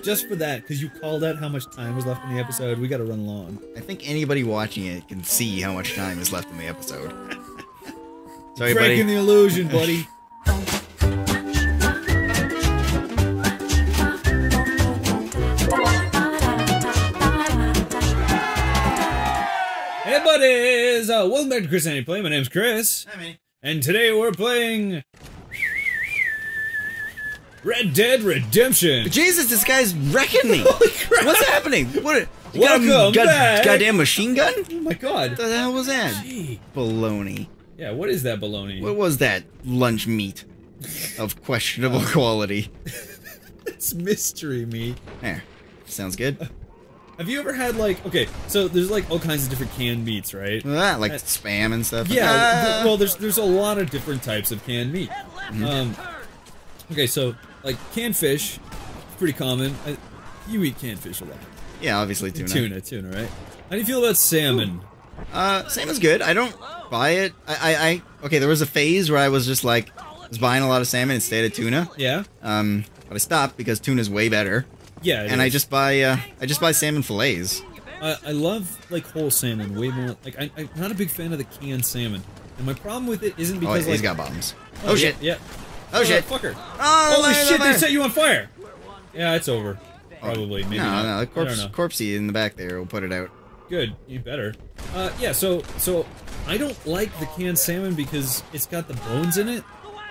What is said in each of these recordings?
Just for that, because you called out how much time was left in the episode, we gotta run along. I think anybody watching it can see how much time is left in the episode. Sorry, Breaking buddy. the illusion, buddy. Hey buddies! Welcome back to Chris and Play. My name's Chris. Hi, man. And today we're playing Red Dead Redemption. Jesus, this guy's wrecking me. Holy crap! What's happening? What? You Welcome back. Goddamn machine gun? Oh my god. What the hell was that? Gee. Baloney. Yeah, what is that baloney? What was that lunch meat of questionable quality? It's mystery meat. There. Sounds good. Have you ever had like, okay, so there's like all kinds of different canned meats, right? Like spam and stuff. Yeah, well there's a lot of different types of canned meat. Okay, so like canned fish, pretty common. You eat canned fish a lot. Yeah, obviously tuna. Tuna, right? How do you feel about salmon? Salmon's good. I don't buy it. Okay, there was a phase where I was just like, was buying a lot of salmon instead of tuna. Yeah. But I stopped because tuna's way better. Yeah, and I just buy salmon fillets. I love like whole salmon way more. Like I'm not a big fan of the canned salmon, and my problem with it isn't because he's like, got bombs. Oh shit! Yeah. Oh shit! Fucker! Oh, holy shit! fire. They set you on fire. Yeah, it's over. Probably. Maybe not. No, the corpsey in the back there will put it out. Good. You better. Yeah. So I don't like the canned salmon because it's got the bones in it.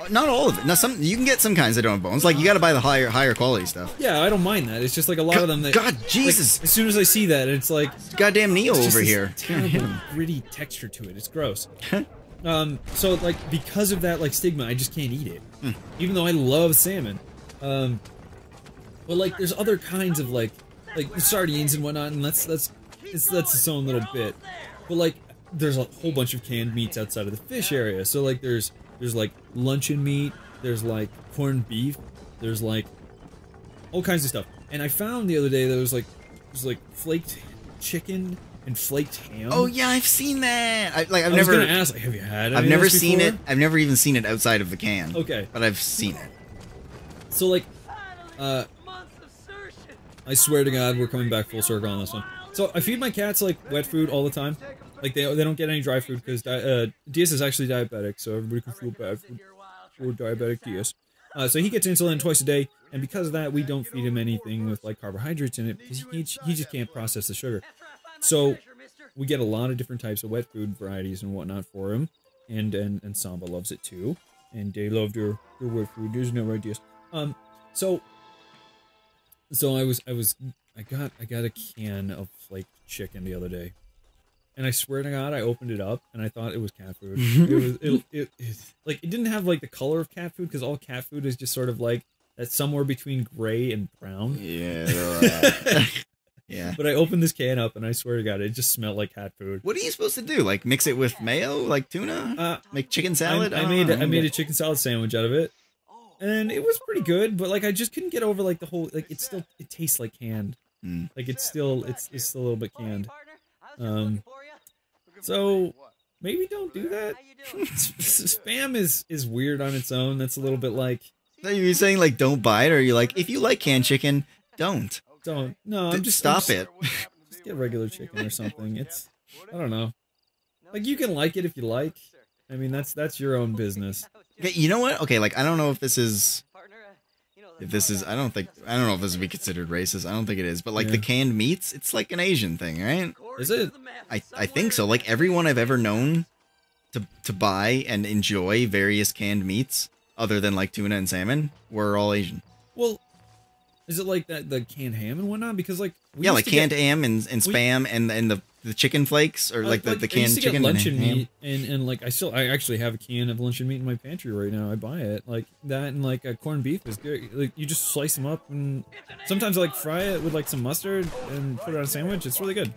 Not all of it. Now, you can get some kinds that don't have bones. Like, you gotta buy the higher quality stuff. Yeah, I don't mind that. It's just like a lot of them that... God, Jesus! Like, as soon as I see that, it's like... Goddamn Neo over here. Terrible, gritty texture to it. It's gross. So, like, because of that, like, stigma, I just can't eat it. Even though I love salmon. But, like, there's other kinds of, like sardines and whatnot, and that's its own little bit. But, like, there's a whole bunch of canned meats outside of the fish area. So, like, there's like luncheon meat, there's like corned beef, there's like all kinds of stuff. And I found the other day there's like flaked chicken and flaked ham. Oh yeah, I've seen that. I was gonna ask, like, have you had it? I've never seen it. I've never even seen it outside of the can. Okay. But I've seen it. So like, I swear to God, we're coming back full circle on this one. So I feed my cats like wet food all the time. Like, they don't get any dry food because DS is actually diabetic, so everybody can feel bad for diabetic DS. So he gets insulin twice a day, and because of that, we don't feed him anything with, like, carbohydrates in it, because he just can't process the sugar. So we get a lot of different types of wet food varieties and whatnot for him, and Samba loves it too, and they love their wet food. There's no ideas. So I got a can of flaked chicken the other day. And I swear to God, I opened it up and I thought it was cat food. It didn't have like the color of cat food because all cat food is just sort of like that's somewhere between gray and brown. Yeah. Yeah. But I opened this can up and I swear to God, it just smelled like cat food. What are you supposed to do? Like mix it with mayo, like tuna? Make chicken salad? I made a chicken salad sandwich out of it, and it was pretty good. But like I just couldn't get over like the whole like it tastes like canned. Like it's still a little bit canned. So maybe don't do that. Spam is weird on its own. That's a little bit like. So you're saying like don't buy it, or you're like if you like canned chicken, don't. No, I'm just stop it. Just get regular chicken or something. I don't know. Like you can like it if you like. I mean that's your own business. Okay, you know what? Okay, like I don't know if this is. I don't know if this would be considered racist. I don't think it is. But like the canned meats, it's like an Asian thing, right? Is it? I think so. Like everyone I've ever known to buy and enjoy various canned meats, other than like tuna and salmon, were all Asian. Well, is it like that the canned ham and whatnot? Because like like canned ham and spam and the chicken flakes or like the canned chicken luncheon and ham. meat and like I actually have a can of luncheon meat in my pantry right now. I buy it like that, and like corned beef is good. Like you just slice them up, and sometimes I like fry it with like some mustard and put it on a sandwich. It's really good.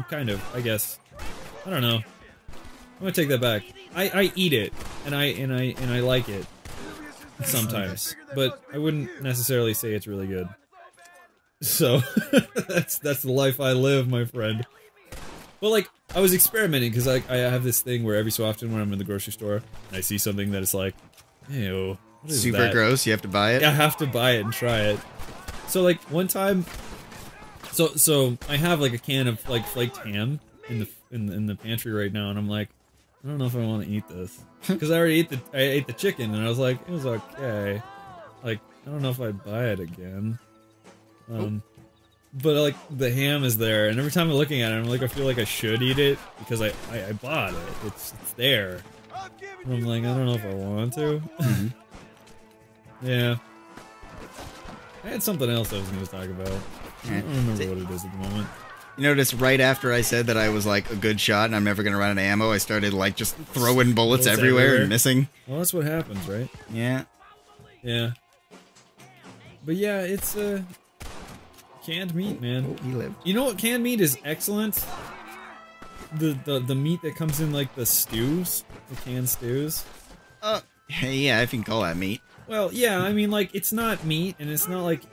Kind of, I guess. I don't know. I'm gonna take that back. I eat it and I like it sometimes, but I wouldn't necessarily say it's really good. So that's the life I live, my friend. But like I was experimenting because I have this thing where every so often when I'm in the grocery store and I see something that is like, ew, What is super that? gross. You have to buy it. I have to buy it and try it. So like one time, so I have like a can of like flaked ham in the pantry right now, and I'm like, I don't know if I want to eat this because I already ate the chicken, and I was like, it was okay. Like I don't know if I'd buy it again. But like the ham is there, and every time I'm looking at it, I'm like, I feel like I should eat it because I bought it. It's there. And I'm like, I don't know if I want to. Yeah. I had something else I was going to talk about. I don't remember what it is at the moment. You notice right after I said that I was like a good shot and I'm never gonna run out of ammo, I started like just throwing bullets everywhere and missing. Well, that's what happens, right? Yeah. Yeah. But yeah, it's canned meat, man. He lived. You know what canned meat is excellent? The meat that comes in like the stews, the canned stews. Yeah, if you can call that meat. Well, yeah, I mean, like, it's not meat, and it's not like...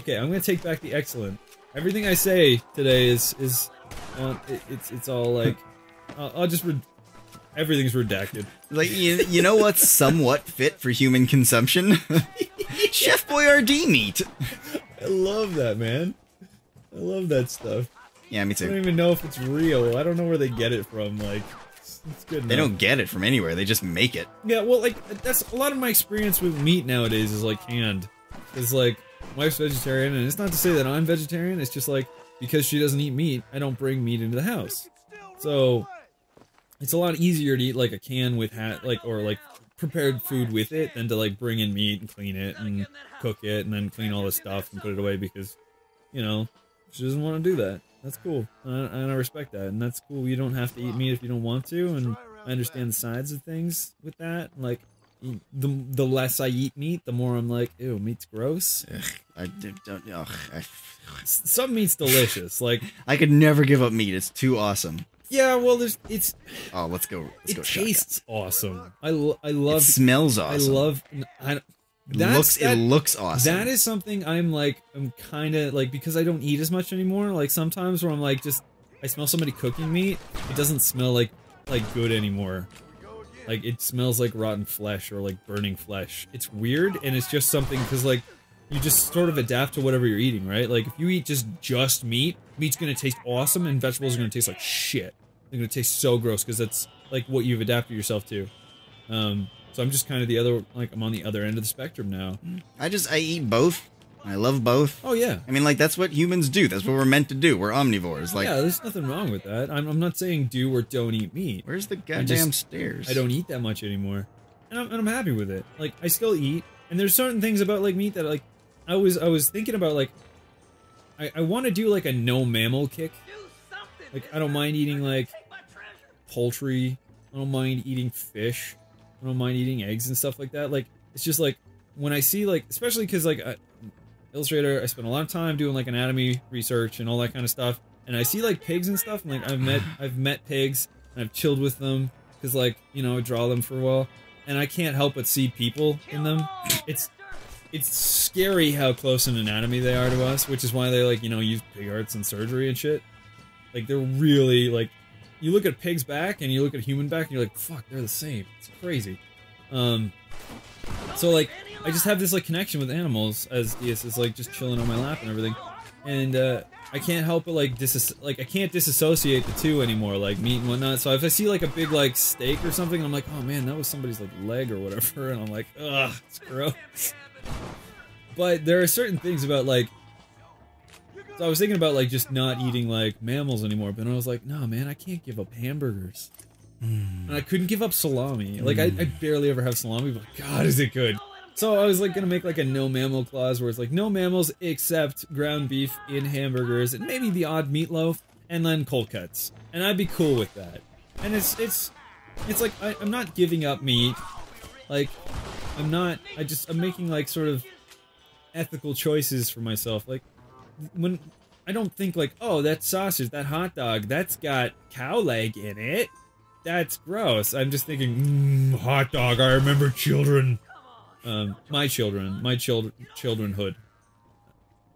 Okay, I'm gonna take back the excellent. Everything I say today is it's all, like... I'll just... Everything's redacted. Like, you know what's somewhat fit for human consumption? Chef Boyardee meat! I love that, man. I love that stuff. Yeah, me I don't too. even know if it's real. I don't know where they get it from, like... It's good enough. They don't get it from anywhere, they just make it. Yeah, well, like, that's a lot of my experience with meat nowadays is, like, canned. It's like, my wife's vegetarian, and it's not to say that I'm vegetarian, it's just like, because she doesn't eat meat, I don't bring meat into the house. So, it's a lot easier to eat, like, a can with, or, like, prepared food with it than to, like, bring in meat and clean it and cook it and then clean all the stuff and put it away because, you know, she doesn't want to do that. That's cool, and I respect that, and that's cool. You don't have to eat meat if you don't want to, and I understand the sides of things with that. Like, the less I eat meat, the more I'm like, ew, meat's gross. Some meat's delicious. Like, I could never give up meat. It's too awesome. Yeah, well, it's. Oh, let's go. It tastes awesome. I love. It smells awesome. I love. It looks awesome. That is something I'm kind of like, because I don't eat as much anymore. Like sometimes where I'm like, I smell somebody cooking meat. It doesn't smell like good anymore. Like it smells like rotten flesh or like burning flesh. It's weird, and it's just something because like you just sort of adapt to whatever you're eating, right? Like if you eat just meat, meat's gonna taste awesome, and vegetables are gonna taste like shit. They're gonna taste so gross because that's like what you've adapted yourself to. So I'm just kind of I'm on the other end of the spectrum now. I eat both. I love both. Oh yeah. I mean, like, that's what humans do. That's what we're meant to do. We're omnivores. Like, yeah, there's nothing wrong with that. I'm not saying do or don't eat meat. Where's the goddamn stairs? I don't eat that much anymore. And I'm happy with it. Like, I still eat. And there's certain things about, like, meat that, like, I was thinking about, like, I want to do, like, a no-mammal kick. Like, I don't mind eating, like, poultry. I don't mind eating fish. I don't mind eating eggs and stuff like that. Like, it's just, like, when I see, like, especially because, like, Illustrator, I spent a lot of time doing, like, anatomy research and all that kind of stuff. And I see, like, pigs and stuff, and, like, I've met pigs, and I've chilled with them, because, like, you know, I draw them for a while. And I can't help but see people in them. It's scary how close in anatomy they are to us, which is why they, like, you know, use pig hearts and surgery and shit. Like, they're really, like, you look at a pig's back and you look at a human back and you're like, fuck, they're the same. It's crazy. So, like, I just have this, like, connection with animals as DS is, like, just chilling on my lap and everything. And, I can't help but, like, I can't disassociate the two anymore, like, meat and whatnot. So if I see, like, a big, like, steak or something, I'm like, oh, man, that was somebody's, like, leg or whatever. And I'm like, ugh, it's gross. But there are certain things about, like, so I was thinking about, like, just not eating, like, mammals anymore, but I was like, no, man, I can't give up hamburgers. And I couldn't give up salami. Like, I barely ever have salami, but God, is it good. So I was, like, gonna make, like, a no-mammal clause where it's, like, no mammals except ground beef in hamburgers, and maybe the odd meatloaf, and then cold cuts. And I'd be cool with that. And it's like, I'm not giving up meat. Like, I'm making, like, sort of ethical choices for myself. Like, when I don't think like, oh, that sausage, that hot dog, that's got cow leg in it. That's gross. I'm just thinking, hot dog. I remember children. My childrenhood.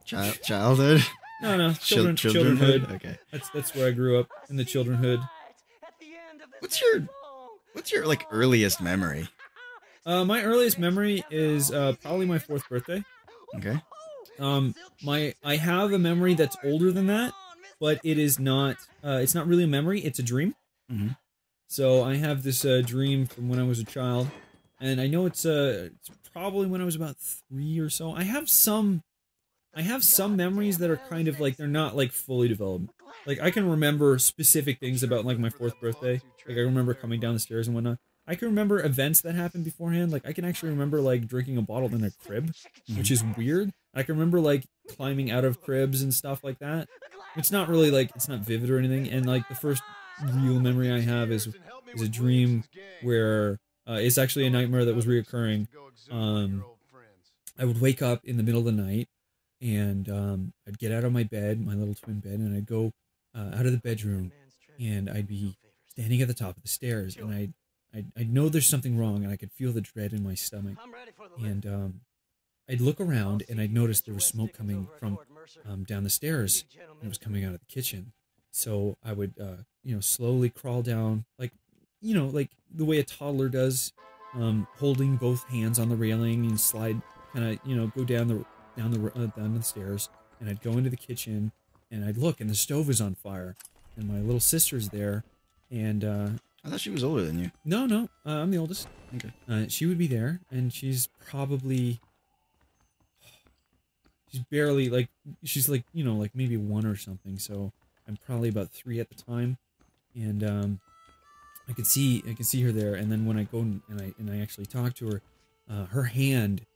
Childhood? No, childrenhood. Okay. That's where I grew up, in the childrenhood. What's your like earliest memory? My earliest memory is probably my 4th birthday. Okay. I have a memory that's older than that, but it is not. It's not really a memory. It's a dream. Mm-hmm. So I have this dream from when I was a child, and I know it's probably when I was about 3 or so. I have some memories that are kind of like they're not like fully developed. Like I can remember specific things about like my 4th birthday. Like I remember coming down the stairs and whatnot. I can remember events that happened beforehand. Like I can actually remember like drinking a bottle in a crib, which is weird. I can remember like climbing out of cribs and stuff like that. It's not really like it's not vivid or anything. And like the first real memory I have is a dream where it's actually a nightmare that was reoccurring. I would wake up in the middle of the night and I'd get out of my bed, my little twin bed, and I'd go out of the bedroom and I'd be standing at the top of the stairs and I'd know there's something wrong and I could feel the dread in my stomach. And I'd look around and I'd notice there was smoke coming from down the stairs and it was coming out of the kitchen. So I would, slowly crawl down, like the way a toddler does, holding both hands on the railing and slide, kind of, go down the stairs. And I'd go into the kitchen and I'd look and the stove is on fire and my little sister's there. And I thought she was older than you. No, I'm the oldest. Okay. She would be there and she's barely like, like maybe 1 or something. So I'm probably about 3 at the time. And I can see her there, and then when I go and I actually talk to her, her hand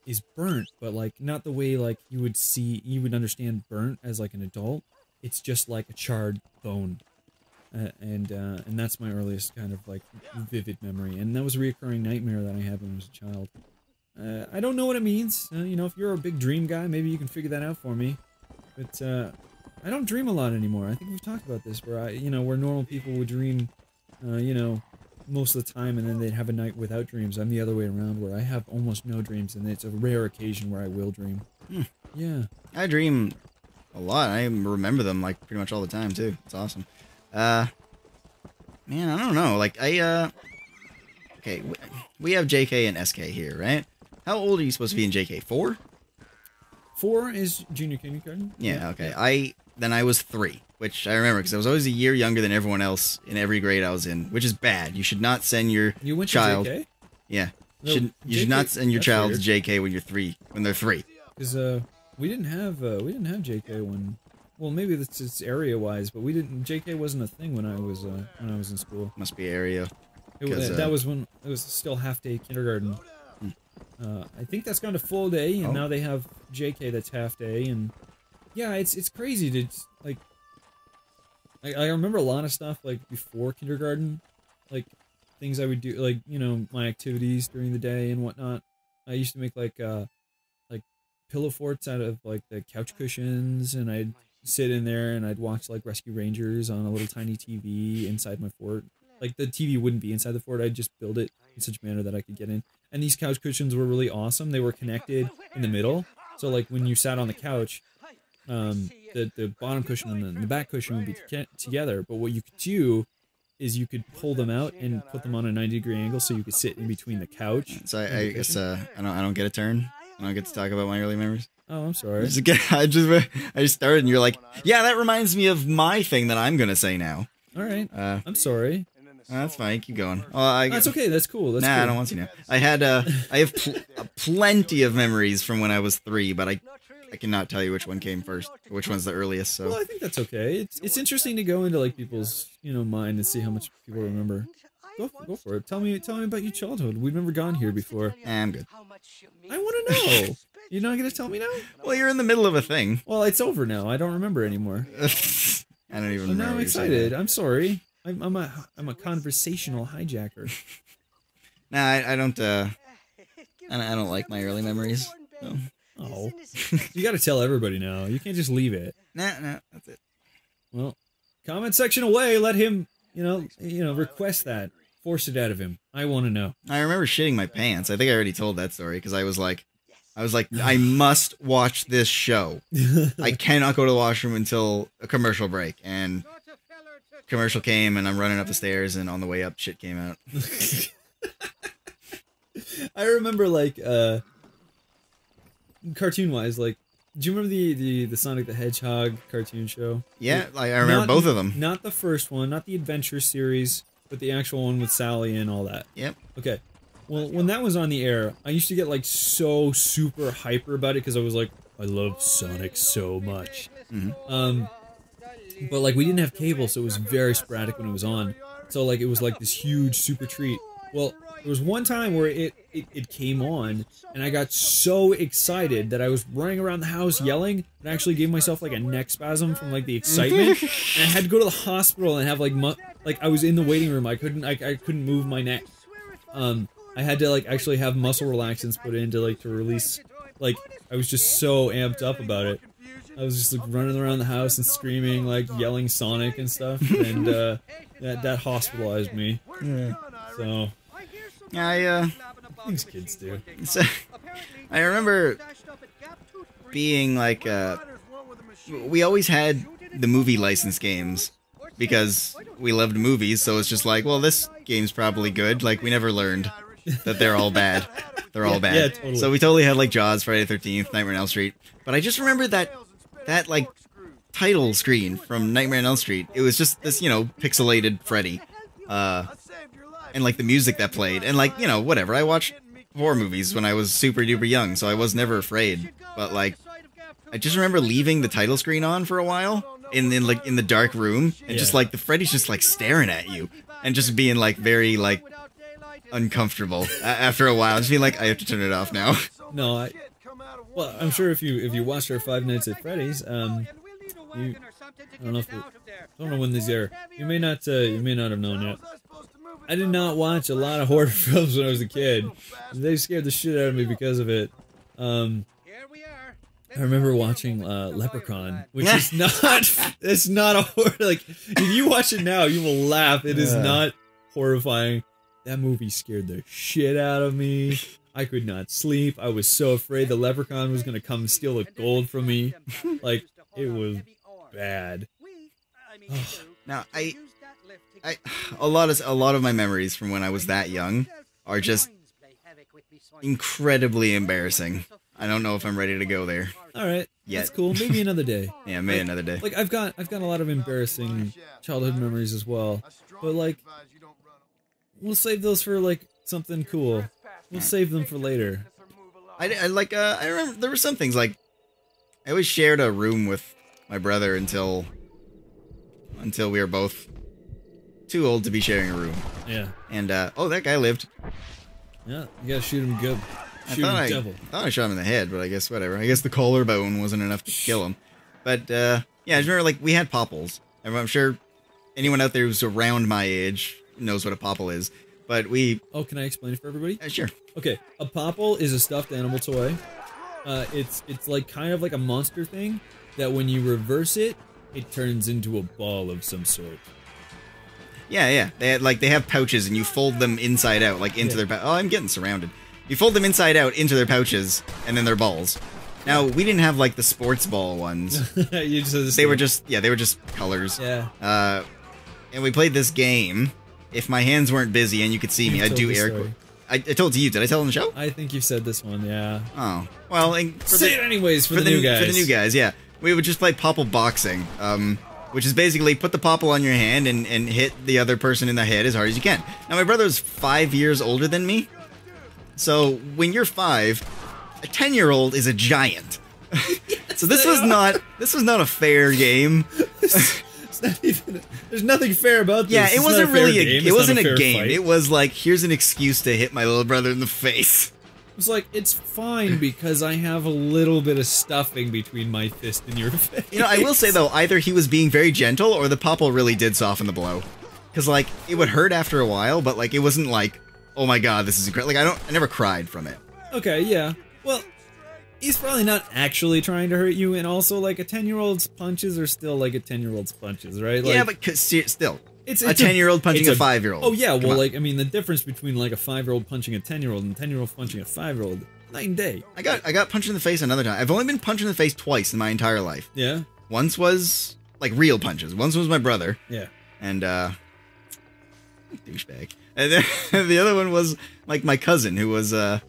is burnt, but like not the way like you would understand burnt as like an adult. It's just like a charred bone, and that's my earliest kind of like vivid memory, and that was a recurring nightmare that I had when I was a child. I don't know what it means. If you're a big dream guy, maybe you can figure that out for me, but I don't dream a lot anymore. I think we've talked about this, where where normal people would dream, most of the time, and then they'd have a night without dreams. I'm the other way around, where I have almost no dreams, and it's a rare occasion where I will dream. Yeah. I dream a lot. I remember them, like, pretty much all the time, too. It's awesome. Man, I don't know. Like, okay, we have JK and SK here, right? How old are you supposed to be in JK? 4? 4 is junior kindergarten. Yeah, okay. Then I was 3, which I remember because I was always a year younger than everyone else in every grade I was in, which is bad. You should not send your child. To JK? Yeah, No, you should not send your child weird. to JK when they're 3. Because we didn't have JK when. Well, maybe that's just area wise, but we didn't. JK wasn't a thing when I was in school. Must be area. That was when it was still half day kindergarten. I think that's gone to full day, and now they have JK that's half day, and yeah, it's crazy to like. I remember a lot of stuff like before kindergarten, like things I would do, like my activities during the day and whatnot. I used to make like pillow forts out of like the couch cushions, and I'd sit in there and I'd watch like Rescue Rangers on a little tiny TV inside my fort. Like the TV wouldn't be inside the fort, I'd just build it in such a manner that I could get in. And these couch cushions were really awesome. They were connected in the middle, so like when you sat on the couch, the bottom cushion and the back cushion would be together. But what you could do is you could pull them out and put them on a 90-degree angle, so you could sit in between the couch. So I guess I don't get a turn. I don't get to talk about my early memories. Oh, I'm sorry. I just started, and you're like, yeah, that reminds me of my thing that I'm gonna say now. All right. I'm sorry. That's fine. Keep going. That's okay. That's cool. That's cool. I don't want to know. I have plenty of memories from when I was 3, but I cannot tell you which one came first, or which one's the earliest. So. Well, I think that's okay. It's interesting to go into like people's mind and see how much people remember. Go for it. Tell me about your childhood. We've never gone here before. I'm good. I want to know. You're not gonna tell me now? Well, you're in the middle of a thing. Well, it's over now. I don't remember anymore. I don't even remember. Now I'm excited. I'm sorry. I'm a conversational hijacker. Nah, I don't like my early memories. So. Oh, you got to tell everybody now. You can't just leave it. Nah, that's it. Well, comment section away. Let him, request that. Force it out of him. I want to know. I remember shitting my pants. I think I already told that story because I was like, I must watch this show. I cannot go to the washroom until a commercial break. And commercial came, and I'm running up the stairs, and on the way up, shit came out. I remember, like, cartoon-wise, like, do you remember the Sonic the Hedgehog cartoon show? Yeah, like, I remember both of them. Not the first one, not the Adventure series, but the actual one with Sally and all that. Yep. Okay. Well, when that was on the air, I used to get, like, so super hyper about it because I was like, I love Sonic so much. But, like, we didn't have cable, so it was very sporadic when it was on. So, like, it was, like, this huge super treat. Well, there was one time where it came on, and I got so excited that I was running around the house yelling, and I actually gave myself, like, a neck spasm from, like, the excitement, and I had to go to the hospital and have, like, I was in the waiting room, I couldn't move my neck. I had to, like, actually have muscle relaxants put in to, like, to release, like, I was just so amped up about it. I was just, like, running around the house and screaming, like, yelling Sonic and stuff, and, that hospitalized me. Yeah. So... Yeah, these kids do. So, I remember being, like, we always had the movie license games, because we loved movies, so it's just like, well, this game's probably good, like, we never learned that they're all bad. They're all bad. Yeah, totally. So we totally had, like, Jaws, Friday the 13th, Nightmare on Elm Street, but I just remember that, like, title screen from Nightmare on Elm Street. It was just this, you know, pixelated Freddy, and, like, the music that played, and, like, you know, whatever, I watched horror movies when I was super duper young, so I was never afraid, but, like, I just remember leaving the title screen on for a while, in the dark room, and just, like, the Freddy's just, like, staring at you, and just being, like, very, like, uncomfortable after a while, just being like, I have to turn it off now. No, well, I'm sure if you watched our Five Nights at Freddy's, I don't know when these air. You may not have known yet. I did not watch a lot of horror films when I was a kid. They scared the shit out of me because of it. I remember watching Leprechaun, which is not, it's not a horror, like, if you watch it now, you will laugh. It is not horrifying. That movie scared the shit out of me. I could not sleep. I was so afraid the Leprechaun was going to come and steal the gold from me. Like, it was bad. Now, a lot of my memories from when I was that young are just incredibly embarrassing. I don't know if I'm ready to go there. All right, that's cool. Maybe another day. Yeah, maybe another day. Like, I've got a lot of embarrassing childhood memories as well, but, like, we'll save those for, like, something cool. We'll save them for later. I remember there were some things, like, I always shared a room with my brother until we were both too old to be sharing a room. Yeah. And, oh, that guy lived. Yeah, you gotta shoot him good. I thought I shot him in the head, but I guess whatever. I guess the collarbone wasn't enough to kill him. But, yeah, I remember, like, we had popples. I'm sure anyone out there who's around my age knows what a popple is. But we... Oh, can I explain it for everybody? Sure. Okay, a popple is a stuffed animal toy. It's like kind of like a monster thing that when you reverse it, it turns into a ball of some sort. Yeah. They have pouches and you fold them inside out, like into their... Oh, I'm getting surrounded. You fold them inside out into their pouches, and then they're balls. Now, we didn't have, like, the sports ball ones. They were just colors. Yeah. And we played this game. If my hands weren't busy and you could see me, I'd do air quotes. I told you. Did I tell on the show? I think you said this one, yeah. Oh. Well, say it anyways for the new guys. For the new guys, yeah. We would just play popple boxing, which is basically put the popple on your hand and hit the other person in the head as hard as you can. Now, my brother's 5 years older than me, so when you're 5, a 10-year-old is a giant. So this was not a fair game. There's nothing fair about this. Yeah, it wasn't really it wasn't a game. Fight. It was like, here's an excuse to hit my little brother in the face. It was like, it's fine because I have a little bit of stuffing between my fist and your face. You know, I will say though, either he was being very gentle or the popple really did soften the blow. Because like, it would hurt after a while, but like, it wasn't like, oh my god, this is incredible. Like, I never cried from it. Okay, yeah. Well, he's probably not actually trying to hurt you, and also, like, a 10-year-old's punches are still like a 10-year-old's punches, right? Like, yeah, but still, it's a 10-year-old punching a 5-year-old. Oh, yeah, well, like, I mean, the difference between, like, a 5-year-old punching a 10-year-old and a 10-year-old punching a 5-year-old, night and day. I got punched in the face another time. I've only been punched in the face twice in my entire life. Yeah? Once was, like, real punches. Once was my brother. Yeah. And, douchebag. And then the other one was like my cousin, who was man,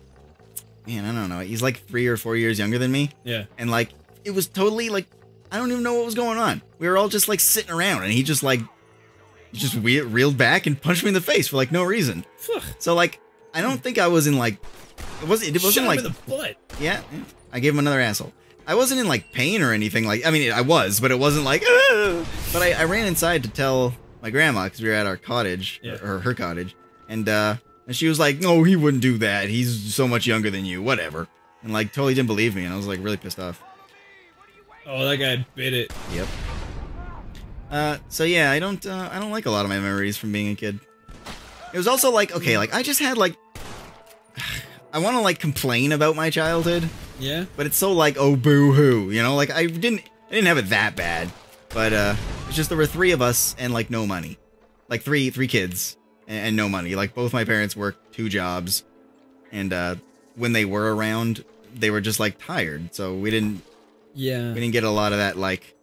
I don't know. He's like 3 or 4 years younger than me. Yeah. And like it was totally like I don't even know what was going on. We were all just like sitting around, and he just reeled back and punched me in the face for like no reason. So like I don't think I was in like it wasn't Shot like him in the butt. Yeah, I gave him another asshole. I wasn't in like pain or anything. Like I mean, I was, but it wasn't like. Ugh! But I ran inside to tell my grandma because we were at our cottage or her cottage, and she was like, "No, he wouldn't do that. He's so much younger than you. Whatever." And like totally didn't believe me, and I was like really pissed off. Oh, that guy bit it. Yep. So yeah, I don't like a lot of my memories from being a kid. It was also like okay, like I just had like. I want to like complain about my childhood. Yeah. But it's so like, oh boo hoo, you know, like I didn't have it that bad. But it's just there were 3 of us and like no money. Like three kids and no money. Like both my parents worked 2 jobs. And when they were around, they were just like tired. So we didn't get a lot of that like,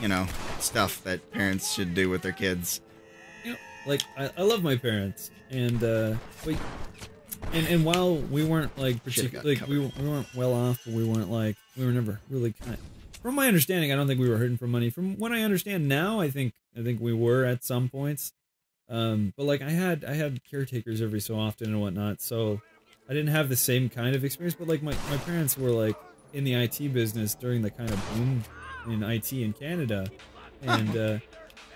you know, stuff that parents should do with their kids. You know, like I love my parents and like And while we weren't like particularly like, we weren't well off, but we were never really kind. From my understanding, I don't think we were hurting for money. From what I understand now, I think we were at some points. But like I had caretakers every so often and whatnot, so I didn't have the same kind of experience. But like my parents were like in the IT business during the kind of boom in IT in Canada, and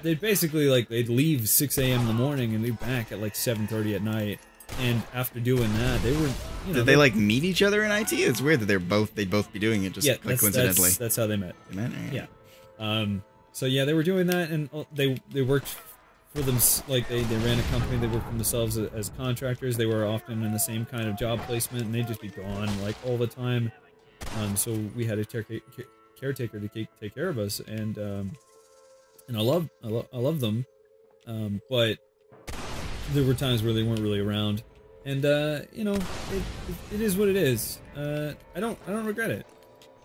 they'd basically like they'd leave 6 a.m. in the morning and be back at like 7:30 at night. And after doing that, they were, you know... Did they, like, meet each other in IT? It's weird that they'd both be doing it just, like, coincidentally. That's how they met. They met? Yeah. So, yeah, they were doing that, and they worked for them, like, they ran a company, they worked for themselves as contractors. They were often in the same kind of job placement, and they'd just be gone, like, all the time. So we had a caretaker to take care of us, and I love them, but... there were times where they weren't really around, and you know, it is what it is. I don't regret it.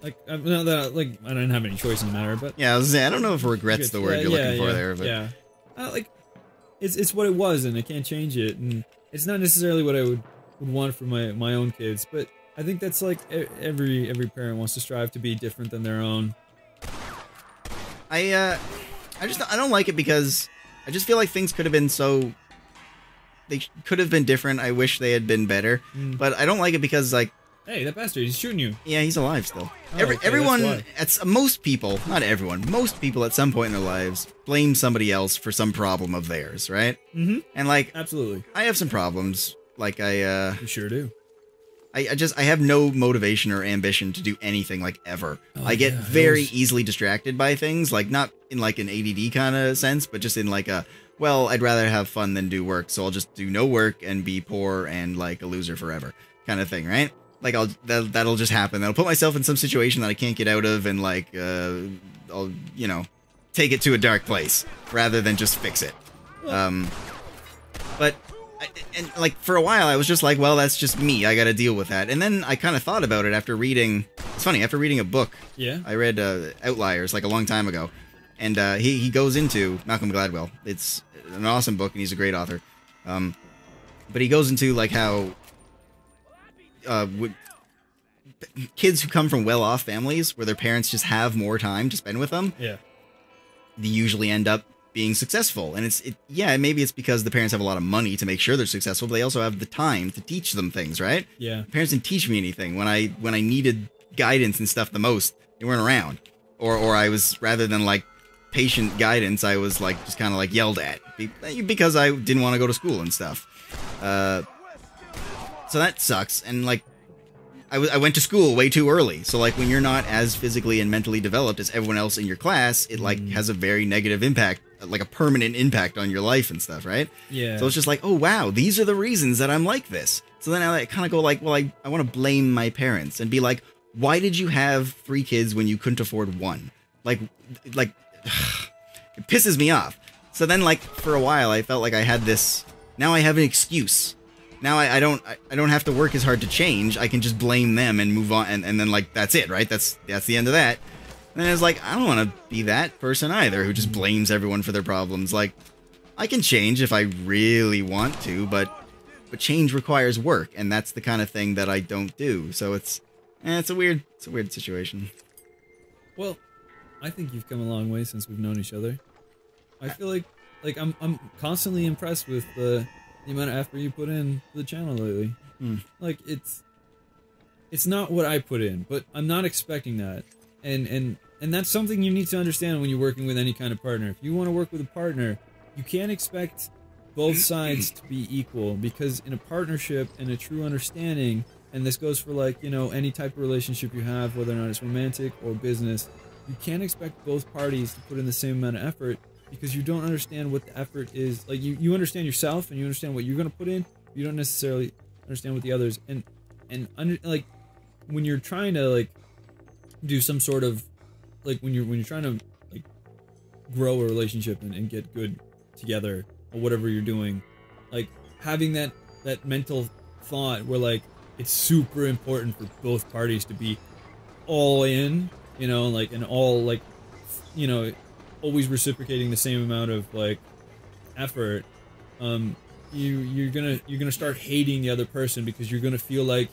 Like not that like I didn't have any choice in the matter, but yeah, I was saying, I don't know if regret's the word you're looking for there, but yeah, like it's what it was, and I can't change it, and it's not necessarily what I would want for my own kids, but I think that's like every parent wants to strive to be different than their own. I don't like it because I just feel like things could have been so. They could have been different. I wish they had been better. But I don't like it because, like... Hey, that bastard, he's shooting you. Yeah, he's alive still. Oh, everyone... Most people, not everyone, most people at some point in their lives blame somebody else for some problem of theirs, right? Mm-hmm. And, like... Absolutely. I have some problems. Like, You sure do. I have no motivation or ambition to do anything, like, ever. I get very easily distracted by things, like, not in, like, an ADD kind of sense, but just in, like, a... Well, I'd rather have fun than do work, so I'll just do no work and be poor and, like, a loser forever kind of thing, right? Like, that'll just happen. I'll put myself in some situation that I can't get out of and, like, I'll, you know, take it to a dark place rather than just fix it. But, like, for a while, I was just like, well, that's just me. I gotta deal with that. And then I kind of thought about it after reading... It's funny, after reading a book. Yeah? I read Outliers, like, a long time ago. And he goes into Malcolm Gladwell. It's an awesome book, and he's a great author. But he goes into like how kids who come from well-off families, where their parents just have more time to spend with them, they usually end up being successful. And maybe it's because the parents have a lot of money to make sure they're successful, but they also have the time to teach them things, right? Yeah. Parents didn't teach me anything when I needed guidance and stuff the most. They weren't around, or I was rather than like. Patient guidance, I was like just kind of like yelled at because I didn't want to go to school and stuff. So that sucks. And like I went to school way too early. So like when you're not as physically and mentally developed as everyone else in your class, it like has a very negative impact, like a permanent impact on your life and stuff, right? Yeah. So it's just like, oh wow, these are the reasons that I'm like this. So then I kind of go like, well, I want to blame my parents and be like, why did you have 3 kids when you couldn't afford 1? Like it pisses me off. So then, like, for a while, I felt like I had this... Now I have an excuse. Now I don't have to work as hard to change. I can just blame them and move on, and then, like, that's it, right? That's the end of that. And then I was like, I don't want to be that person either, who just blames everyone for their problems. Like, I can change if I really want to, but change requires work, and that's the kind of thing that I don't do. So it's a weird situation. Well, I think you've come a long way since we've known each other. I feel like I'm constantly impressed with the amount of effort you put in to the channel lately. Like it's not what I put in, but I'm not expecting that. And that's something you need to understand when you're working with any kind of partner. If you want to work with a partner, you can't expect both sides to be equal, because in a partnership and a true understanding, and this goes for like, you know, any type of relationship you have, whether or not it's romantic or business, you can't expect both parties to put in the same amount of effort, because you don't understand what the effort is. Like you understand yourself and you understand what you're going to put in, you don't necessarily understand what the others, like when you're trying to like do some sort of like when you're trying to like grow a relationship and get good together or whatever you're doing, like having that mental thought where like it's super important for both parties to be all in, you know, like, and all like, you know, always reciprocating the same amount of like effort. You're gonna start hating the other person, because you're gonna feel like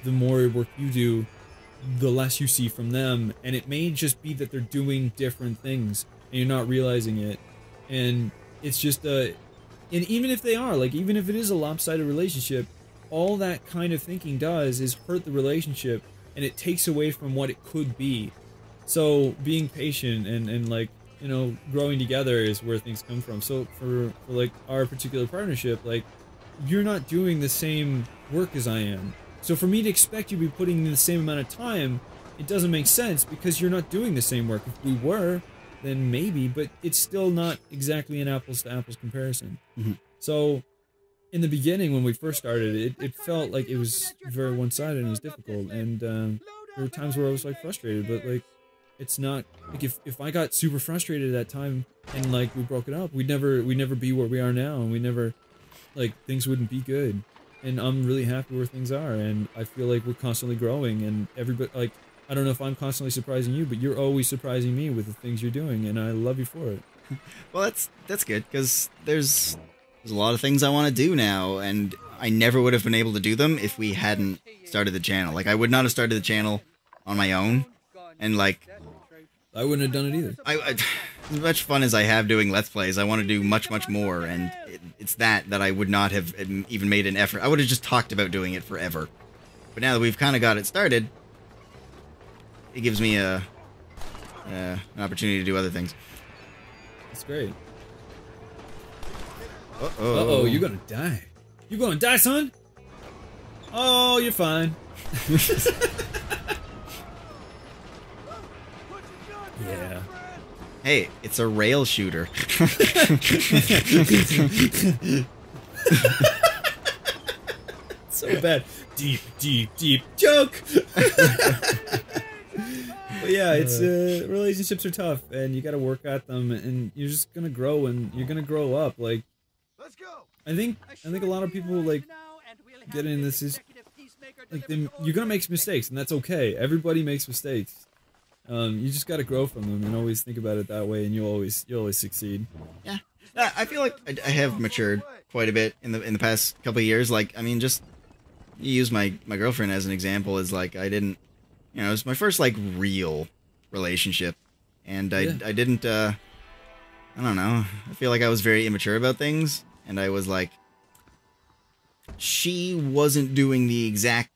the more work you do, the less you see from them, and it may just be that they're doing different things and you're not realizing it. And it's just and even if they are, like, even if it is a lopsided relationship, all that kind of thinking does is hurt the relationship, and it takes away from what it could be. So being patient and like, you know, growing together is where things come from. So for like our particular partnership, like, you're not doing the same work as I am. So for me to expect you to be putting in the same amount of time, it doesn't make sense, because you're not doing the same work. If we were, then maybe, but it's still not exactly an apples to apples comparison. So in the beginning, when we first started, it felt like it was very one-sided and it was difficult, and there were times where I was like frustrated, but like, it's not like if I got super frustrated at that time and like we broke it up, we'd never be where we are now, and we never, like, things wouldn't be good. And I'm really happy where things are, and I feel like we're constantly growing, and everybody, like, I don't know if I'm constantly surprising you, but you're always surprising me with the things you're doing, and I love you for it. Well, that's good, because there's a lot of things I want to do now, and I never would have been able to do them if we hadn't started the channel. Like, I would not have started the channel on my own, and like, I wouldn't have done it either. As much fun as I have doing Let's Plays, I want to do much more, and it's that I would not have even made an effort. I would have just talked about doing it forever. But now that we've kind of got it started, it gives me an opportunity to do other things. That's great. Uh-oh. Uh-oh, you're gonna die. You gonna die, son? Oh, you're fine. Yeah. Hey, it's a rail shooter. So bad. Deep joke. But yeah, it's relationships are tough, and you got to work at them, and you're just gonna grow, and you're gonna grow up. Like, I think a lot of people like get in this is like you're gonna make mistakes, and that's okay. Everybody makes mistakes. You just got to grow from them and always think about it that way, and you'll always succeed. Yeah, I feel like I have matured quite a bit in the past couple of years. Like, I mean, just you use my girlfriend as an example. Is like, I didn't, you know, it was my first like real relationship, and I didn't. I don't know. I feel like I was very immature about things, and I was like, she wasn't doing the exact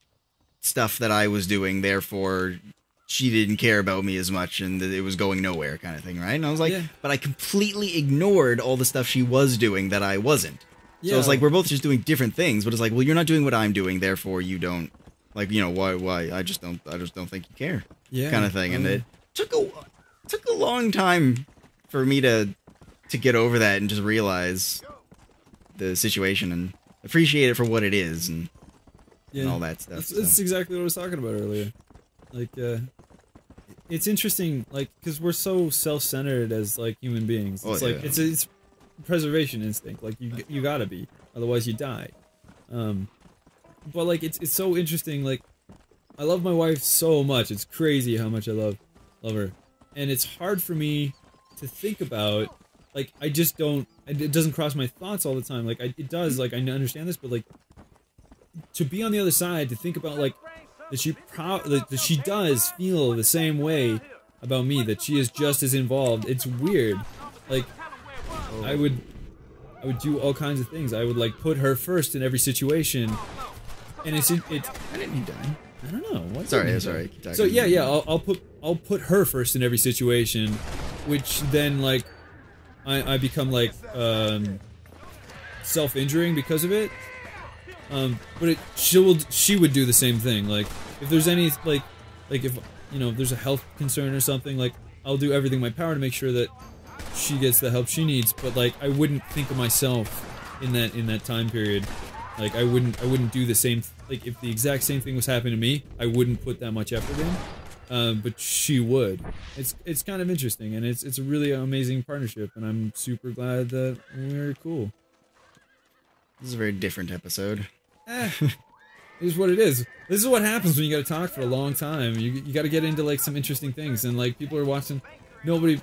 stuff that I was doing, therefore she didn't care about me as much, and it was going nowhere, kind of thing, right? And I was like, but I completely ignored all the stuff she was doing that I wasn't. So it's like, we're both just doing different things, but it's like, well, you're not doing what I'm doing, therefore you don't, like, you know, why? I just don't think you care, kind of thing. And it took a long time for me to get over that and just realize the situation and appreciate it for what it is, and all that stuff. That's exactly what I was talking about earlier. Like, it's interesting, like, because we're so self-centered as, like, human beings. It's it's preservation instinct. Like, you gotta be, otherwise you die. But, like, it's so interesting. Like, I love my wife so much. It's crazy how much I love her. And it's hard for me to think about like, I just don't, it doesn't cross my thoughts all the time. Like, it does, like, I understand this, but, like, to be on the other side, to think about, like, that she does feel the same way about me, that she is just as involved, it's weird. Like, I would do all kinds of things. I would, like, put her first in every situation, and it's, Why didn't you die? I don't know. What Sorry. So yeah, I'll put her first in every situation, which then, like, I become, like, self-injuring because of it. But she would do the same thing. Like, if there's any, like if, you know, if there's a health concern or something, like, I'll do everything in my power to make sure that she gets the help she needs. But, like, I wouldn't think of myself in that time period. Like, I wouldn't do the same, like, if the exact same thing was happening to me, I wouldn't put that much effort in. But she would. It's kind of interesting, and it's a really amazing partnership, and I'm super glad that we're cool. This is a very different episode. It is what it is. This is what happens when you gotta talk for a long time. You gotta get into, like, some interesting things, and, like, people are watching. Nobody,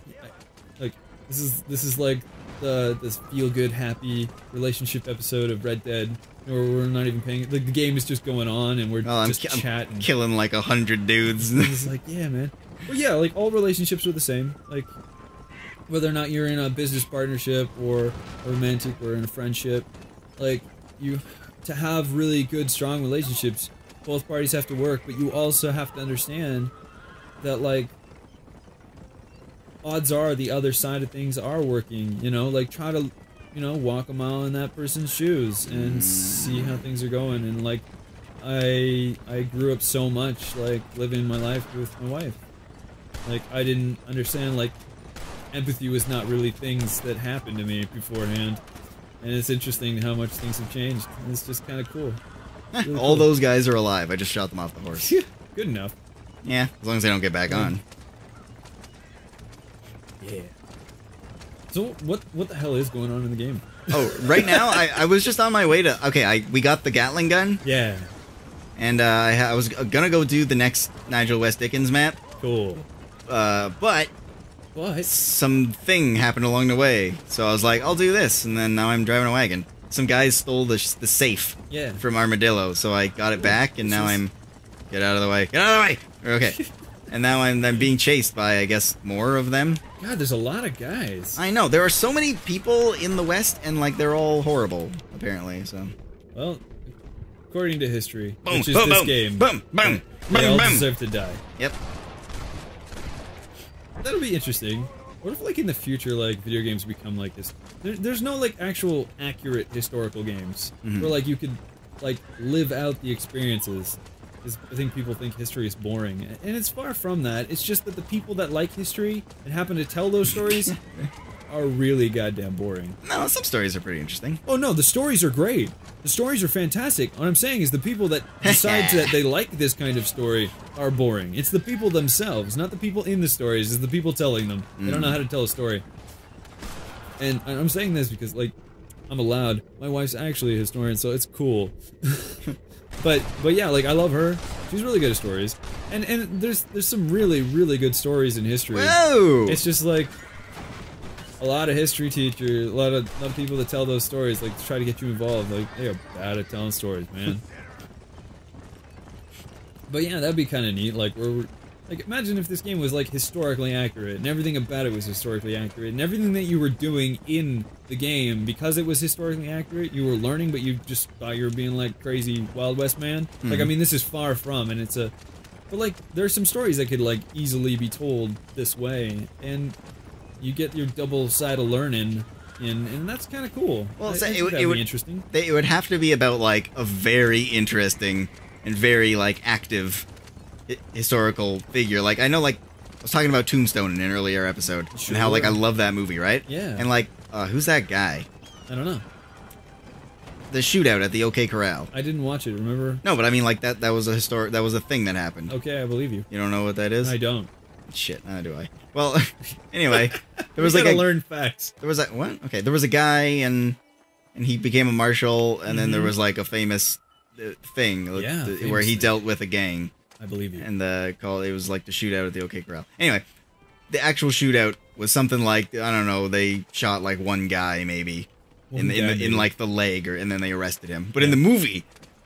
like, this is like this feel-good, happy relationship episode of Red Dead, where we're not even paying. Like, the game is just going on, and we're just chatting, killing like 100 dudes. It's like, yeah, man. Well, yeah, like, all relationships are the same. Like, whether or not you're in a business partnership or a romantic or in a friendship, like, to have really good, strong relationships, both parties have to work, but you also have to understand that, like, odds are the other side of things are working, you know? Like, try to, you know, walk a mile in that person's shoes and see how things are going. And, like, I grew up so much, like, living my life with my wife. Like, I didn't understand, like, empathy was not really things that happened to me beforehand. And it's interesting how much things have changed. And it's just kind of cool. Really all those guys are alive. I just shot them off the horse. Good enough. Yeah, as long as they don't get back on. Yeah. So what the hell is going on in the game? Oh, right now I was just on my way to. Okay, we got the Gatling gun. Yeah. And I was gonna go do the next Nigel West Dickens map. Cool. But what? Something happened along the way, so I was like, I'll do this, and then now I'm driving a wagon. Some guys stole the safe. Yeah. From Armadillo, so I got it back, and now I'm get out of the way. Get out of the way. Okay. And now I'm being chased by, I guess, more of them. God, there's a lot of guys. I know. There are so many people in the West, and, like, they're all horrible, apparently, so. Well, according to history, boom, which is boom, this boom, game, boom, boom, they all boom, deserve to die. Yep. That'll be interesting. What if, like, in the future, like, video games become like this? There's no, like, actual accurate historical games where, like, you could, like, live out the experiences. Because I think people think history is boring, and it's far from that. It's just that the people that like history and happen to tell those stories are really goddamn boring. No, some stories are pretty interesting. Oh no, the stories are great. The stories are fantastic. What I'm saying is the people that decide that they like this kind of story are boring. It's the people themselves, not the people in the stories. It's the people telling them. They don't know how to tell a story. And I'm saying this because, like, I'm allowed. My wife's actually a historian, so it's cool. But yeah, like, I love her. She's really good at stories, and there's some really good stories in history. Whoa! It's just like a lot of history teachers, a lot of people that tell those stories, like, to try to get you involved. Like, they are bad at telling stories, man. But yeah, that'd be kind of neat. Like, like, imagine if this game was, like, historically accurate, and everything about it was historically accurate, and everything that you were doing in the game, because it was historically accurate, you were learning, but you just thought you were being, like, crazy Wild West man. Like, I mean, this is far from, and it's a... But, like, there's some stories that could, like, easily be told this way, and you get your double side of learning, and that's kind of cool. Well, I think that'd be interesting. It would have to be about, like, a very interesting and very, like, active historical figure. Like, I know, like, I was talking about Tombstone in an earlier episode, and how, like, I love that movie, right? Yeah. And, like, who's that guy? I don't know. The shootout at the OK Corral. I didn't watch it, remember? No, but I mean, like, that was a thing that happened. Okay, I believe you. You don't know what that is? I don't. Shit, neither do I. Well, anyway, there was we like gotta learn facts. There was a what? Okay, there was a guy and he became a marshal, and then there was like a famous thing where he dealt with a gang. I believe you. And it was like the shootout at the OK Corral. Anyway, the actual shootout was something like, I don't know, they shot like one guy maybe in like the leg, and then they arrested him. But in the movie,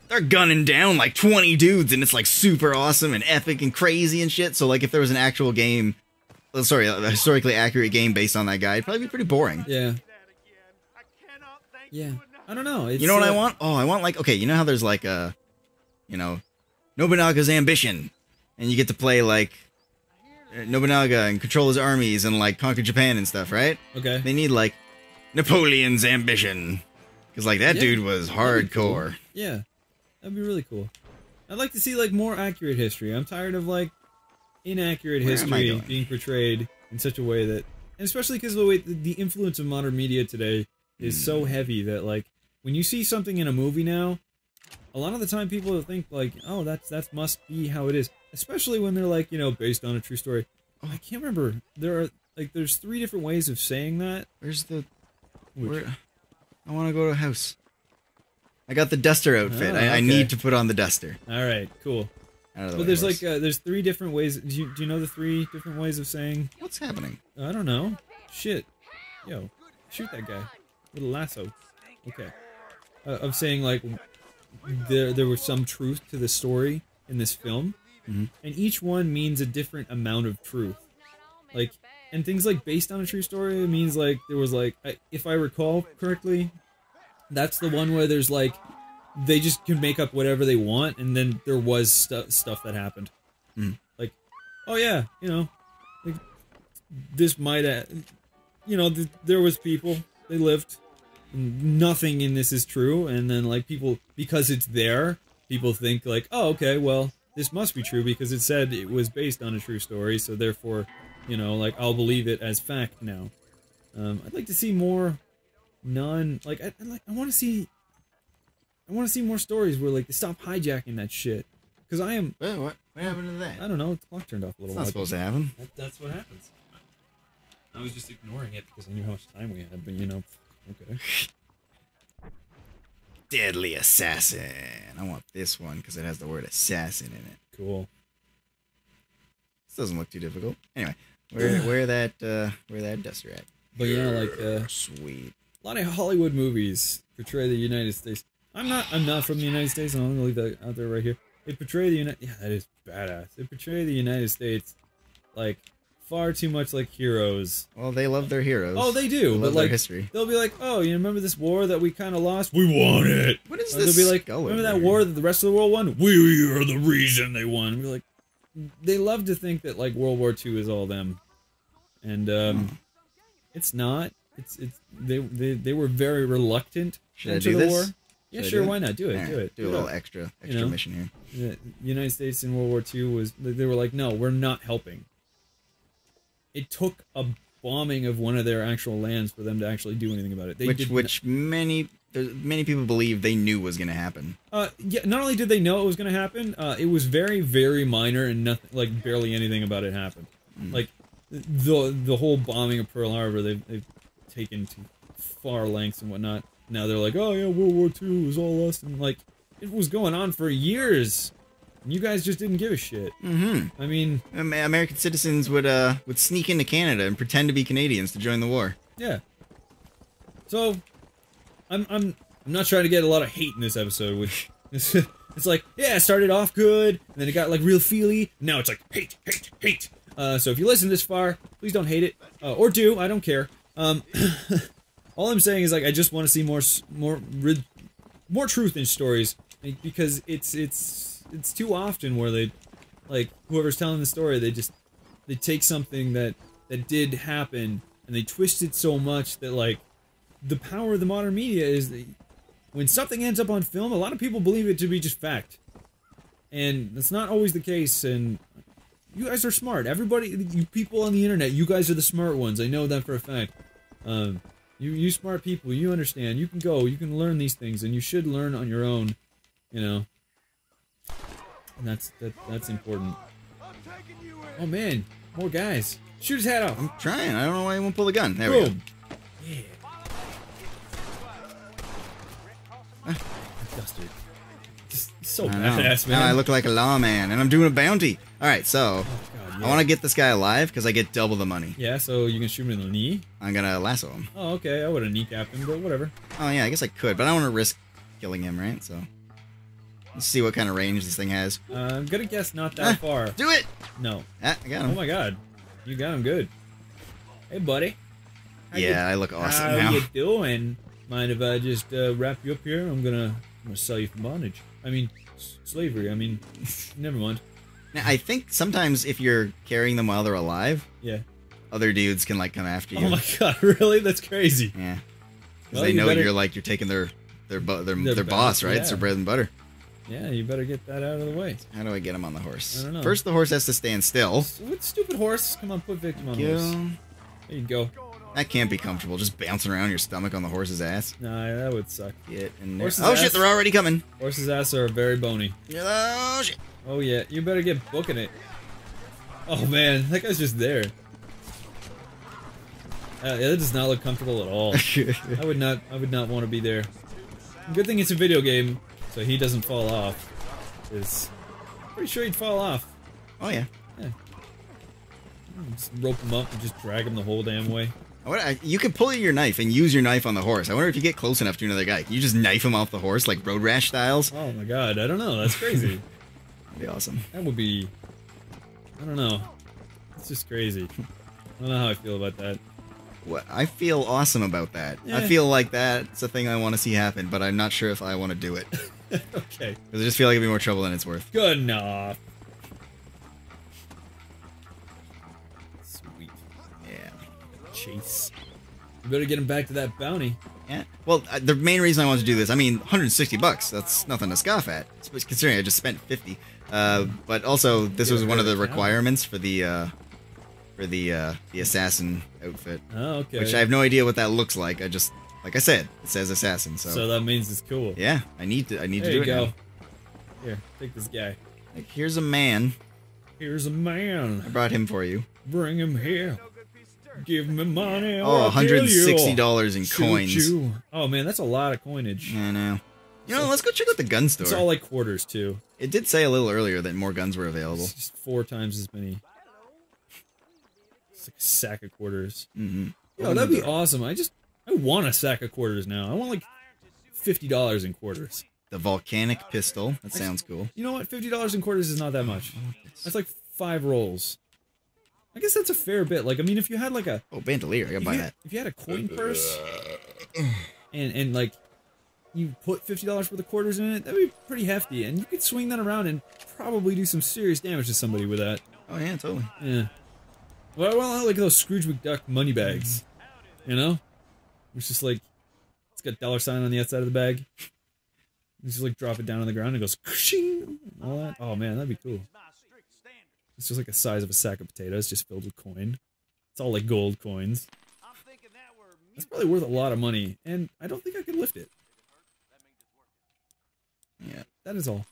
they're gunning down like 20 dudes, and it's like super awesome and epic and crazy and shit. So like if there was an actual game, sorry, a historically accurate game based on that guy, it'd probably be pretty boring. Yeah. Yeah. I don't know. It's, you know what I want? Oh, I want like, okay, you know how there's like a, you know, Nobunaga's Ambition, and you get to play like Nobunaga and control his armies and like conquer Japan and stuff, right? Okay. They need like Napoleon's Ambition, because like that dude was hardcore. Cool. Yeah, that'd be really cool. I'd like to see like more accurate history. I'm tired of like inaccurate history being portrayed in such a way that, and especially because of the way the influence of modern media today is so heavy that like when you see something in a movie now, a lot of the time people think like, oh, that must be how it is. Especially when they're like, you know, based on a true story. Oh, I can't remember. There's 3 different ways of saying that. Where's the... I want to go to a house. I got the duster outfit. Oh, okay. I need to put on the duster. Alright, cool. But there's like, there's 3 different ways. Do you know the 3 different ways of saying... What's happening? I don't know. Shit. Yo, shoot that guy. With a lasso. Okay. Of saying like, there was some truth to the story in this film. And each one means a different amount of truth. Like, and things like based on a true story, it means like, there was like, if I recall correctly, that's the one where there's like, they just can make up whatever they want, and then there was stuff that happened. Like, oh yeah, you know, like, this might have, you know, there was people, they lived, nothing in this is true, and then like people, because it's there, people think like, oh okay, well, this must be true because it said it was based on a true story, so therefore, you know, like, I'll believe it as fact now. I'd like to see more like, I want to see more stories where, like, they stop hijacking that shit. Because I am... What happened to that? I don't know, the clock turned off a little while. It's not supposed to happen. That's what happens. I was just ignoring it because I knew how much time we had, but, you know, okay. Deadly Assassin. I want this one because it has the word assassin in it. Cool. This doesn't look too difficult. Anyway, where that duster at? But yeah, like sweet. A lot of Hollywood movies portray the United States. I'm not from the United States, and I'm gonna leave that out there right here. They portray the yeah, that is badass. They portray the United States like far too much like heroes. Well, they love their heroes. Oh, they do. They love but like their history. They'll be like, oh, you remember this war that we kind of lost? We won it. What is or this? They'll be like, remember that war that the rest of the world won? We are the reason they won. And we're like, they love to think that like World War II is all them, and it's not. They were very reluctant into the war. Yeah, sure, why not? Do it, do it. Do a little extra mission here. The United States in World War II was, they were like, no, we're not helping. It took a bombing of one of their actual lands for them to actually do anything about it. Which many people believe they knew was going to happen. Yeah, not only did they know it was going to happen, it was very, very minor and nothing, like barely anything about it happened. Like the whole bombing of Pearl Harbor, they've taken to far lengths and whatnot. Now they're like, oh yeah, World War II was all us, and like it was going on for years. And you guys just didn't give a shit. I mean, American citizens would sneak into Canada and pretend to be Canadians to join the war. Yeah. So, I'm not trying to get a lot of hate in this episode, which it's like, yeah, it started off good, and then it got like real feely. And now it's like hate, hate, hate. So if you listen this far, please don't hate it, or do. I don't care. All I'm saying is like I just want to see more truth in stories, because it's too often where they, like, whoever's telling the story, they take something that did happen and they twist it so much that, like, the power of the modern media is that when something ends up on film, a lot of people believe it to be just fact, and that's not always the case. And you guys are smart. Everybody, you people on the internet, you guys are the smart ones. I know that for a fact. You smart people, you understand. You can go, you can learn these things, and you should learn on your own, you know. And that's important. Oh man, more guys. Shoot his head off. I'm trying. I don't know why he won't pull the gun. There we go. Yeah. Dusted. Just so badass, man. Now I look like a lawman, and I'm doing a bounty. All right, so. Oh god, Yeah. I want to get this guy alive because I get double the money. Yeah, so you can shoot him in the knee? I'm gonna lasso him. Oh, okay. I would have kneecapped him, but whatever. Oh yeah, I guess I could, but I don't want to risk killing him, right? So let's see what kind of range this thing has. I'm gonna guess not that far. Do it! No. Ah, I got him. Oh my god. You got him good. Hey, buddy. I look awesome how now. you doing? Mind if I just wrap you up here? I'm gonna sell you for bondage. I mean, slavery. I mean, never mind. Now, I think sometimes if you're carrying them while they're alive, yeah, other dudes can like come after you. Oh my god, really? That's crazy. Yeah, because Well, they know better... you're taking their boss, right? Yeah. It's their bread and butter. Yeah, you better get that out of the way. How do I get him on the horse? I don't know. First, the horse has to stand still. What stupid horse? Come on, put victim on the horse. There you go. That can't be comfortable, just bouncing around your stomach on the horse's ass. Nah, that would suck. Get in there. Horse's Oh ass. shit, they're already coming. Horses' ass are very bony. Oh shit. Oh yeah, you better get booking it. Oh man, that guy's just there. Yeah, that does not look comfortable at all. I would not want to be there. Good thing it's a video game, so he doesn't fall off. Cause I'm pretty sure he'd fall off. Oh yeah. Yeah. Just rope him up and just drag him the whole damn way. You can pull your knife and use your knife on the horse. I wonder if you get close enough to another guy. Can you just knife him off the horse like road rash styles? Oh my god, I don't know. That's crazy. That'd be awesome. That would be... I don't know. It's just crazy. I don't know how I feel about that. What? I feel awesome about that. Yeah. I feel like that's a thing I want to see happen, but I'm not sure if I want to do it. Okay. Because I just feel like it'd be more trouble than it's worth. Good enough. Sweet. Yeah. Chase. You better get him back to that bounty. Yeah. Well, the main reason I wanted to do this, I mean, 160 bucks. That's nothing to scoff at, considering I just spent 50. But also, this was one of the requirements for the assassin outfit. Oh, okay. Which I have no idea what that looks like. I just, like I said, it says assassin. So that means it's cool. Yeah, I need to do it. There you go. Now. Here, take this guy. Like, here's a man. Here's a man. I brought him for you. Bring him here. Give me money. Oh, $160 in coins. Oh man, that's a lot of coinage. I know. You know, let's go check out the gun store. It's all like quarters too. It did say a little earlier that more guns were available. It's just 4 times as many. It's like a sack of quarters. Mm-hmm. Yo, that'd be awesome. I want a sack of quarters now. I want like $50 in quarters. The volcanic pistol. That sounds cool. You know what? $50 in quarters is not that much. That's like 5 rolls. I guess that's a fair bit. Like, I mean, if you had like a... Oh, bandolier. I gotta buy that. If you had a coin purse, and like, you put $50 worth of quarters in it, that'd be pretty hefty. And you could swing that around and probably do some serious damage to somebody with that. Oh, yeah, totally. Yeah. Well, like those Scrooge McDuck money bags. You know? It's just like, it's got $sign on the outside of the bag. You just like drop it down on the ground and it goes, kshing, all that. Oh man, that'd be cool. It's just like the size of a sack of potatoes, just filled with coin. It's all like gold coins. That's probably worth a lot of money, and I don't think I could lift it. Yeah. That is all.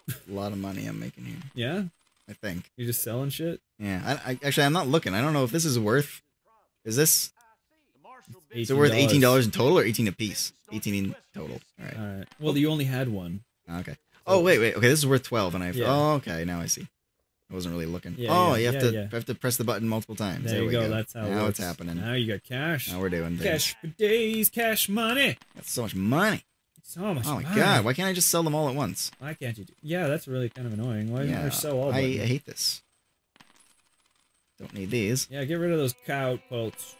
A lot of money I'm making here. Yeah? I think. You're just selling shit? Yeah. Actually, I'm not looking. I don't know if this is worth... Is this... $18. Is it worth $18 in total or 18 a piece? 18 in total. Alright. Alright. Well, you only had one. Okay. Oh, wait. Okay, this is worth 12, and I... Yeah. Oh, okay. Now I see. I wasn't really looking. Yeah, oh, yeah, you have to press the button multiple times. There you we go. That's how it now works. it's happening. Now you got cash. Now we're doing things. Cash for days, cash money. That's so much money. So much Oh my money. god, why can't I just sell them all at once? Why can't you do... Yeah, that's really kind of annoying. Why don't you sell all of I them? hate this. Don't need these. Yeah, get rid of those cow pelts.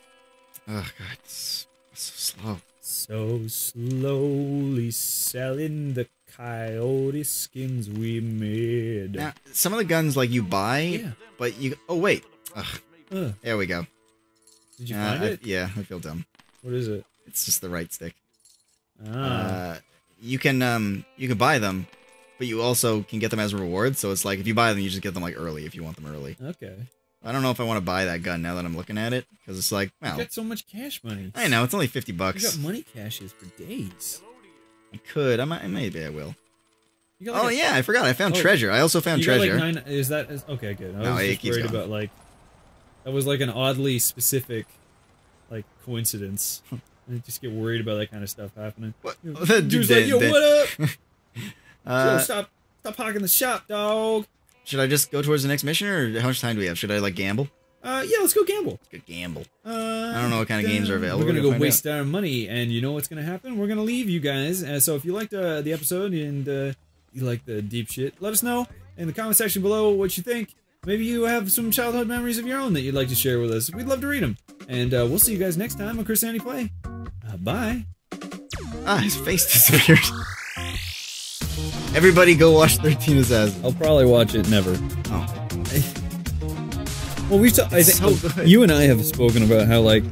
Oh god, it's so slow. So slowly selling the coyote skins we made. Now, some of the guns, like, you buy, but you... Oh, wait. Ugh. There we go. Did you find it? Yeah, I feel dumb. What is it? It's just the right stick. Ah. You can buy them, but you also can get them as rewards, so it's like, if you buy them, you just get them, like, early, if you want them early. Okay. I don't know if I want to buy that gun now that I'm looking at it, because it's like, well... You got so much cash money. I know, it's only 50 bucks. You got money caches for days. I could. Maybe I will. You got like yeah, I forgot. I found treasure. I also found treasure. Got like 9, is that... Okay, good. I was just worried about, like... That was, like, an oddly specific, like, coincidence. I just get worried about that kind of stuff happening. What? Dude's like, yo, what up? Yo, stop hogging the shop, dog. should I just go towards the next mission, or how much time do we have? Should I, like, gamble? Yeah, let's go gamble. Let's go gamble. I don't know what kind of games are available. We're gonna go waste our money, and you know what's gonna happen? We're gonna leave you guys. So if you liked the episode and you like the deep shit, let us know in the comment section below what you think. Maybe you have some childhood memories of your own that you'd like to share with us. We'd love to read them. And we'll see you guys next time on Chris Andy Play. Bye. Ah, his face disappeared. Everybody go watch 13 Assassins. I'll probably watch it never. Oh. Well, I think you and I have spoken about how, like,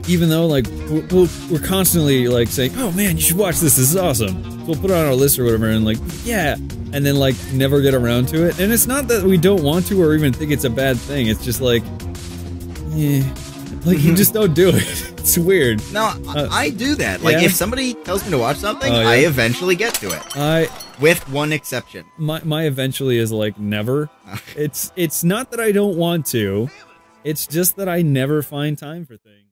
even though, like, we're constantly, like, saying, oh man, you should watch this is awesome. So we'll put it on our list or whatever, and, like, yeah. And then, like, never get around to it. And it's not that we don't want to or even think it's a bad thing. It's just like, yeah. Like, you just don't do it. It's weird. No, I do that. Like, if somebody tells me to watch something, I eventually get to it. With one exception. My eventually is, like, never. It's not that I don't want to. It's just that I never find time for things.